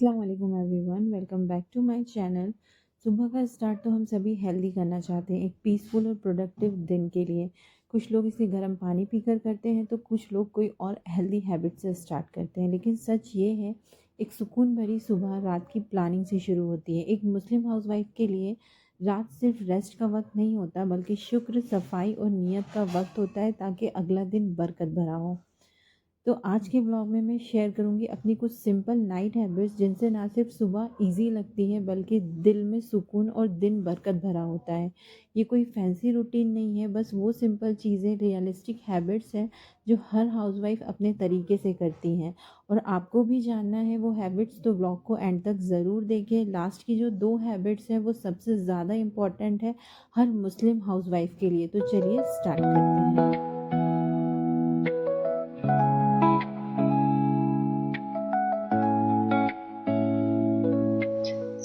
अस्सलाम वालेकुम everyone, welcome back to my channel. सुबह का स्टार्ट तो हम सभी हेल्दी करना चाहते हैं, एक पीसफुल और प्रोडक्टिव दिन के लिए। कुछ लोग इसे गर्म पानी पीकर करते हैं तो कुछ लोग कोई और हेल्दी हैबिट से स्टार्ट करते हैं। लेकिन सच ये है, एक सुकून भरी सुबह रात की प्लानिंग से शुरू होती है। एक मुस्लिम हाउसवाइफ के लिए रात सिर्फ रेस्ट का वक्त नहीं होता, बल्कि शुक्र, सफाई और नियत का वक्त होता है, ताकि अगला दिन बरकत भरा हो। तो आज के ब्लॉग में मैं शेयर करूंगी अपनी कुछ सिंपल नाइट हैबिट्स, जिनसे ना सिर्फ सुबह इजी लगती है बल्कि दिल में सुकून और दिन बरकत भरा होता है। ये कोई फैंसी रूटीन नहीं है, बस वो सिंपल चीज़ें, रियलिस्टिक हैबिट्स हैं जो हर हाउसवाइफ अपने तरीके से करती हैं। और आपको भी जानना है वो हैबिट्स, तो ब्लॉग को एंड तक ज़रूर देखें। लास्ट की जो 2 हैबिट्स हैं वो सबसे ज़्यादा इम्पॉर्टेंट है हर मुस्लिम हाउसवाइफ के लिए। तो चलिए स्टार्ट करते हैं।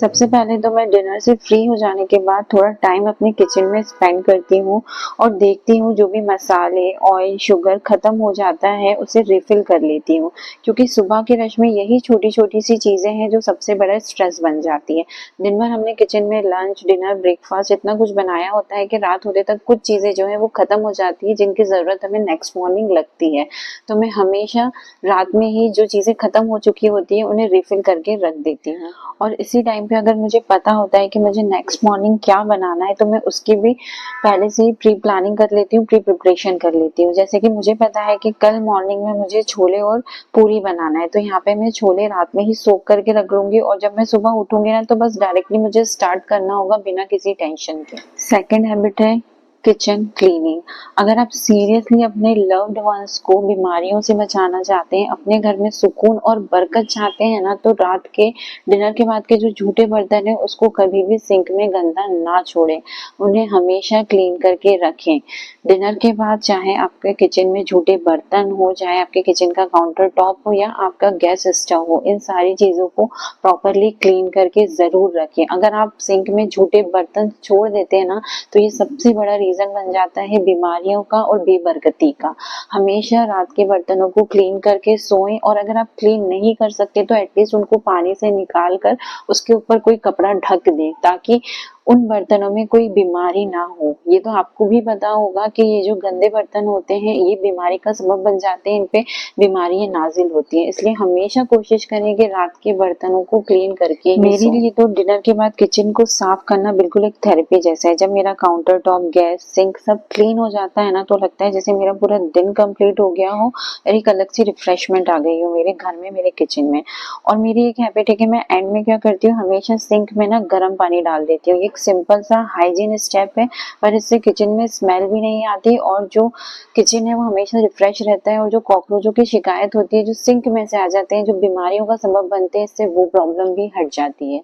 सबसे पहले तो मैं डिनर से फ्री हो जाने के बाद थोड़ा टाइम अपने किचन में स्पेंड करती हूँ और देखती हूँ जो भी मसाले, ऑयल, शुगर खत्म हो जाता है उसे रिफिल कर लेती हूँ, क्योंकि सुबह के रश में यही छोटी छोटी सी चीजें हैं जो सबसे बड़ा स्ट्रेस बन जाती है। दिन भर हमने किचन में लंच, डिनर, ब्रेकफास्ट इतना कुछ बनाया होता है कि रात होते तक कुछ चीजें जो है वो खत्म हो जाती है जिनकी जरूरत हमें नेक्स्ट मॉर्निंग लगती है। तो मैं हमेशा रात में ही जो चीजें खत्म हो चुकी होती है उन्हें रिफिल करके रख देती हूँ। और इसी टाइम पे अगर मुझे पता होता है कि मुझे नेक्स्ट मॉर्निंग क्या बनाना है तो मैं उसकी भी पहले से ही प्री प्लानिंग कर लेती हूँ, प्री प्रिपरेशन कर लेती हूँ। जैसे कि मुझे पता है कि कल मॉर्निंग में मुझे छोले और पूरी बनाना है, तो यहाँ पे मैं छोले रात में ही सोक करके रख लूंगी और जब मैं सुबह उठूंगी ना तो बस डायरेक्टली मुझे स्टार्ट करना होगा बिना किसी टेंशन के। सेकेंड हैबिट है किचन क्लीनिंग। अगर आप सीरियसली अपने लव्ड वंस को बीमारियों से बचाना चाहते हैं, अपने घर में सुकून और बरकत चाहते हैं ना, तो रात के डिनर के बाद के जो झूठे बर्तन है उसको कभी भी सिंक में गंदा ना छोड़ें, उन्हें हमेशा क्लीन करके रखें। डिनर के बाद चाहे आपके किचन में झूठे बर्तन हो, चाहे आपके किचन का काउंटर टॉप हो या आपका गैस स्टोव हो, इन सारी चीजों को प्रॉपरली क्लीन करके जरूर रखें। अगर आप सिंक में झूठे बर्तन छोड़ देते हैं ना तो ये सबसे बड़ा रीजन बन जाता है बीमारियों का और बेबरकती का। हमेशा रात के बर्तनों को क्लीन करके सोएं, और अगर आप क्लीन नहीं कर सकते तो एटलीस्ट उनको पानी से निकाल कर उसके ऊपर कोई कपड़ा ढक दें, ताकि उन बर्तनों में कोई बीमारी ना हो। ये तो आपको भी पता होगा कि ये जो गंदे बर्तन होते हैं ये बीमारी का सबब बन जाते हैं, इन पे बीमारियां नाजिल होती हैं। इसलिए हमेशा कोशिश करें कि रात के बर्तनों को क्लीन करके। मेरे लिए तो डिनर के बाद किचन को साफ करना बिल्कुल एक थेरेपी जैसा है। जब मेरा काउंटर टॉप, गैस, सिंक सब क्लीन हो जाता है ना तो लगता है जैसे मेरा पूरा दिन कंप्लीट हो गया हो और एक अलग सी रिफ्रेशमेंट आ गई हो मेरे घर में, मेरे किचन में। और मेरी एक हैबिट है कि मैं एंड में क्या करती हूँ, हमेशा सिंक में ना गर्म पानी डाल देती हूँ। एक सिंपल सा हाइजीन स्टेप है, पर इससे किचन में स्मेल भी नहीं आती और जो किचन है वो हमेशा रिफ्रेश रहता है। और जो कॉकरोचों की शिकायत होती है जो सिंक में से आ जाते हैं, जो बीमारियों का सबब बनते हैं, इससे वो प्रॉब्लम भी हट जाती है।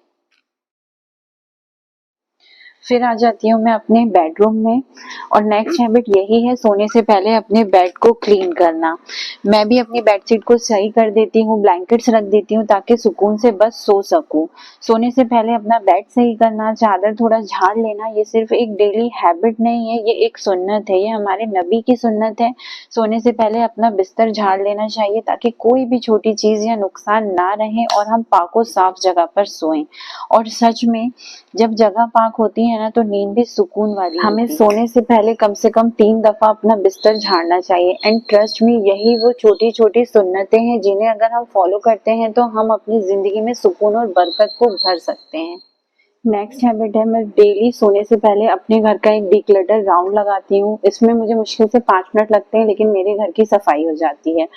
फिर आ जाती हूँ मैं अपने बेडरूम में, और नेक्स्ट हैबिट यही है, सोने से पहले अपने बेड को क्लीन करना। मैं भी अपनी बेडशीट को सही कर देती हूँ, ब्लैंकेट्स रख देती हूँ ताकि सुकून से बस सो सकूं। सोने से पहले अपना बेड सही करना, चादर थोड़ा झाड़ लेना, ये सिर्फ एक डेली हैबिट नहीं है, ये एक सुन्नत है, ये हमारे नबी की सुन्नत है। सोने से पहले अपना बिस्तर झाड़ लेना चाहिए ताकि कोई भी छोटी चीज या नुकसान ना रहे और हम पाको साफ जगह पर सोएं। और सच में जब जगह पाक होती है ना तो नींद भी सुकून वाली होती है। हमें सोने से पहले कम से कम 3 दफा अपना बिस्तर झाड़ना चाहिए। एंड ट्रस्ट मी, यही वो छोटी छोटी सुन्नतें हैं जिन्हें अगर हम फॉलो करते हैं तो हम अपनी जिंदगी में सुकून और बरकत को भर सकते हैं। नेक्स्ट हैबिट है, मैं डेली सोने से पहले अपने घर का एक डिक्लटर राउंड लगाती हूँ। इसमें मुझे मुश्किल से 5 मिनट लगते हैं, लेकिन मेरे घर की सफाई हो जाती है।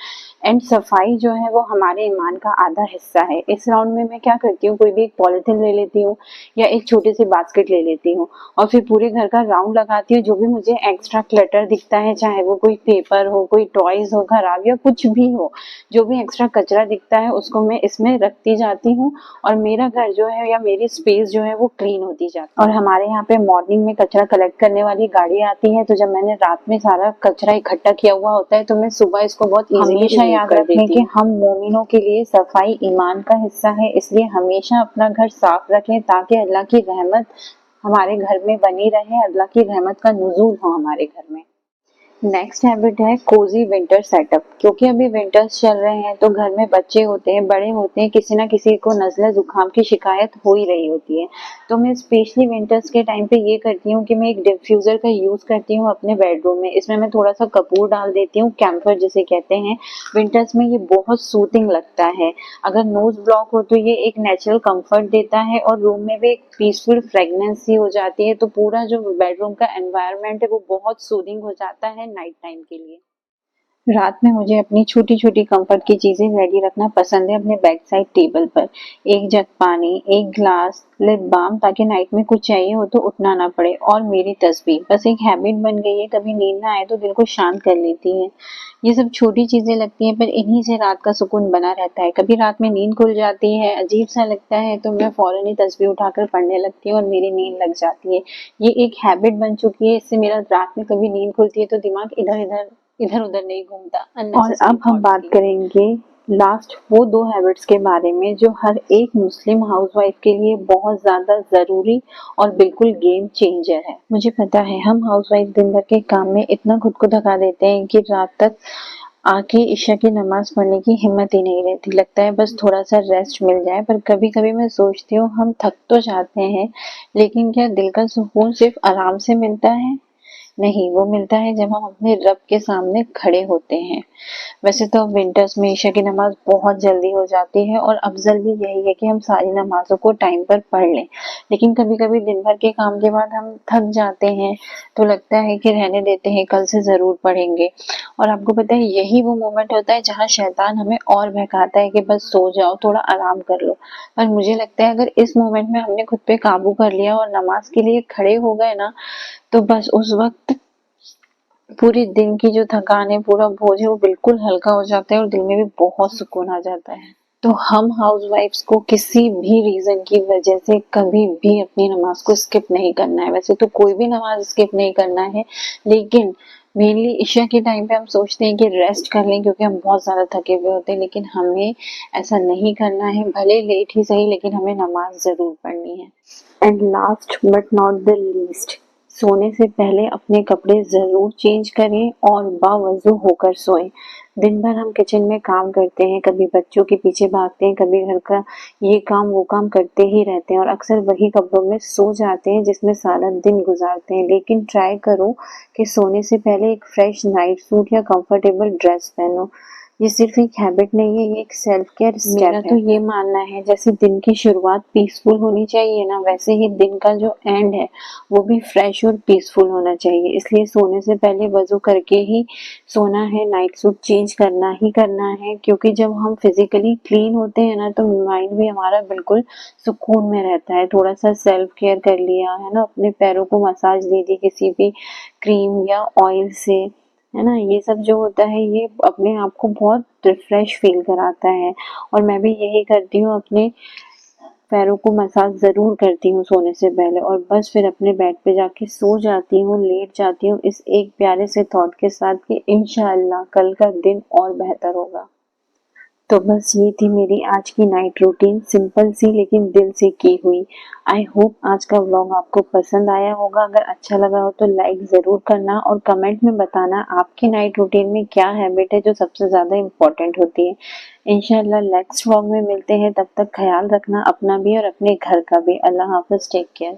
एंड सफाई जो है वो हमारे ईमान का आधा हिस्सा है। इस राउंड में मैं क्या करती हूँ, कोई भी एक पॉलिथीन ले लेती हूँ या एक छोटी सी बास्केट ले लेती हूँ और फिर पूरे घर का राउंड लगाती हूँ। जो भी मुझे एक्स्ट्रा क्लटर दिखता है, चाहे वो कोई पेपर हो, कोई टॉयज हो खराब या कुछ भी हो, जो भी एक्स्ट्रा कचरा दिखता है उसको मैं इसमें रखती जाती हूँ और मेरा घर जो है या मेरी स्पेस जो है वो क्लीन होती जाती है। और हमारे यहाँ पे मॉर्निंग में कचरा कलेक्ट करने वाली गाड़ी आती है, तो जब मैंने रात में सारा कचरा इकट्ठा किया हुआ होता है तो मैं सुबह इसको बहुत इजीली याद रखें कि हम मोमिनों के लिए सफाई ईमान का हिस्सा है, इसलिए हमेशा अपना घर साफ रखें ताकि अल्लाह की रहमत हमारे घर में बनी रहे, अल्लाह की रहमत का नुज़ूल हो हमारे घर में। नेक्स्ट हैबिट है कोजी विंटर सेटअप। क्योंकि अभी विंटर्स चल रहे हैं तो घर में बच्चे होते हैं, बड़े होते हैं, किसी ना किसी को नज़ला जुकाम की शिकायत हो ही रही होती है। तो मैं स्पेशली विंटर्स के टाइम पे ये करती हूँ कि मैं एक डिफ्यूज़र का यूज़ करती हूँ अपने बेडरूम में। इसमें मैं थोड़ा सा कपूर डाल देती हूँ, कैम्फर जिसे कहते हैं। विंटर्स में ये बहुत सूथिंग लगता है। अगर नोज ब्लॉक हो तो ये एक नेचुरल कंफर्ट देता है और रूम में भी एक पीसफुल फ्रेगनेंस सी हो जाती है। तो पूरा जो बेडरूम का एनवायरनमेंट है वो बहुत सूदिंग हो जाता है नाइट टाइम के लिए। रात में मुझे अपनी छोटी-छोटी कंफर्ट की चीज़ें रेडी रखना पसंद है अपने बेड साइड टेबल पर। एक जग पानी, एक ग्लास लिप बाम, ताकि नाइट में कुछ चाहिए हो तो उठना ना पड़े, और मेरी तस्वीर बस एक हैबिट बन गई है, कभी नींद ना आए तो दिल को शांत कर लेती है। ये सब छोटी चीज़ें लगती हैं पर इन्हीं से रात का सुकून बना रहता है। कभी रात में नींद खुल जाती है, अजीब सा लगता है तो मैं फौरन ही तस्वीर उठाकर पढ़ने लगती हूँ और मेरी नींद लग जाती है। ये एक हैबिट बन चुकी है, इससे मेरा रात में कभी नींद खुलती है तो दिमाग इधर-उधर नहीं घूमता और अननेसेसरी अब हम थॉट्स बात की। करेंगे लास्ट वो 2 हैबिट्स के बारे में जो हर एक मुस्लिम हाउसवाइफ के लिए बहुत ज़्यादा ज़रूरी और बिल्कुल गेम चेंजर है। मुझे पता है हम हाउसवाइफ दिन भर के काम में इतना खुद को थका देते हैं कि रात तक आके इशा की नमाज़ पढ़ने की हिम्मत ही नहीं रहती। लगता है बस थोड़ा-सा रेस्ट मिल जाए, पर कभी-कभी मैं सोचती हूँ हम थक तो जाते हैं, लेकिन क्या दिल का सुकून सिर्फ़ आराम से मिलता है? नहीं, वो मिलता है जब हम अपने रब के सामने खड़े होते हैं। वैसे तो अब विंटर्स में ईशा की नमाज़ बहुत जल्दी हो जाती है और अफ़ज़ल भी यही है कि हम सारी नमाज़ों को टाइम पर पढ़ लें। लेकिन कभी-कभी दिन भर के काम के बाद हम थक जाते हैं, तो लगता है कि रहने देते हैं, कल से ज़रूर पढ़ेंगे। और आपको पता है यही वो मोमेंट होता है जहाँ शैतान हमें और बहकाता है कि बस सो जाओ, थोड़ा आराम कर लो। पर मुझे लगता है अगर इस मोमेंट में हमने खुद पे काबू कर लिया और नमाज़ के लिए खड़े हो गए ना, तो बस उस वक़्त पूरे दिन की जो थकान है, पूरा बोझ है, वो बिल्कुल हल्का हो जाता है और दिल में भी बहुत सुकून आ जाता है। तो हम हाउसवाइफ्स को किसी भी रीज़न की वजह से कभी भी अपनी नमाज़ को स्किप नहीं करना है। वैसे तो कोई भी नमाज़ स्किप नहीं करना है, लेकिन मेनली इशा के टाइम पे हम सोचते हैं कि रेस्ट कर लें क्योंकि हम बहुत ज़्यादा थके हुए होते हैं, लेकिन हमें ऐसा नहीं करना है। भले लेट ही सही, लेकिन हमें नमाज़ ज़रूर पढ़नी है। And last but not the least, सोने से पहले अपने कपड़े ज़रूर चेंज करें और बावज़ू होकर सोएं। दिन भर हम किचन में काम करते हैं, कभी बच्चों के पीछे भागते हैं, कभी घर का ये काम वो काम करते ही रहते हैं और अक्सर वही कपड़ों में सो जाते हैं जिसमें सारा दिन गुजारते हैं। लेकिन ट्राई करो कि सोने से पहले एक फ्रेश नाइट सूट या कंफर्टेबल ड्रेस पहनो। ये सिर्फ एक हैबिट नहीं है, ये एक सेल्फ केयर स्टेप है। मेरा तो ये मानना है जैसे दिन की शुरुआत पीसफुल होनी चाहिए ना, वैसे ही दिन का जो एंड है वो भी फ्रेश और पीसफुल होना चाहिए। इसलिए सोने से पहले वज़ू करके ही सोना है, नाइट सूट चेंज करना है, क्योंकि जब हम फिज़िकली क्लीन होते हैं ना तो माइंड भी हमारा बिल्कुल सुकून में रहता है। थोड़ा-सा सेल्फ केयर कर लिया, है ना? अपने पैरों को मसाज दे दी किसी भी क्रीम या ऑयल से, है ना? ये सब जो होता है ये अपने आप को बहुत रिफ्रेश फील कराता है और मैं भी यही करती हूँ, अपने पैरों को मसाज ज़रूर करती हूँ सोने से पहले और बस फिर अपने बेड पे जाके सो जाती हूँ, लेट जाती हूँ इस एक प्यारे से थॉट के साथ कि इंशाअल्लाह कल का दिन और बेहतर होगा। तो बस ये थी मेरी आज की नाइट रूटीन, सिंपल सी लेकिन दिल से की हुई। आई होप आज का व्लॉग आपको पसंद आया होगा। अगर अच्छा लगा हो तो लाइक ज़रूर करना और कमेंट में बताना आपकी नाइट रूटीन में क्या हैबिट है जो सबसे ज़्यादा इम्पोर्टेंट होती है। इंशाल्लाह नेक्स्ट व्लॉग में मिलते हैं, तब तक ख्याल रखना अपना भी और अपने घर का भी। अल्लाह हाफ़िज़, टेक केयर।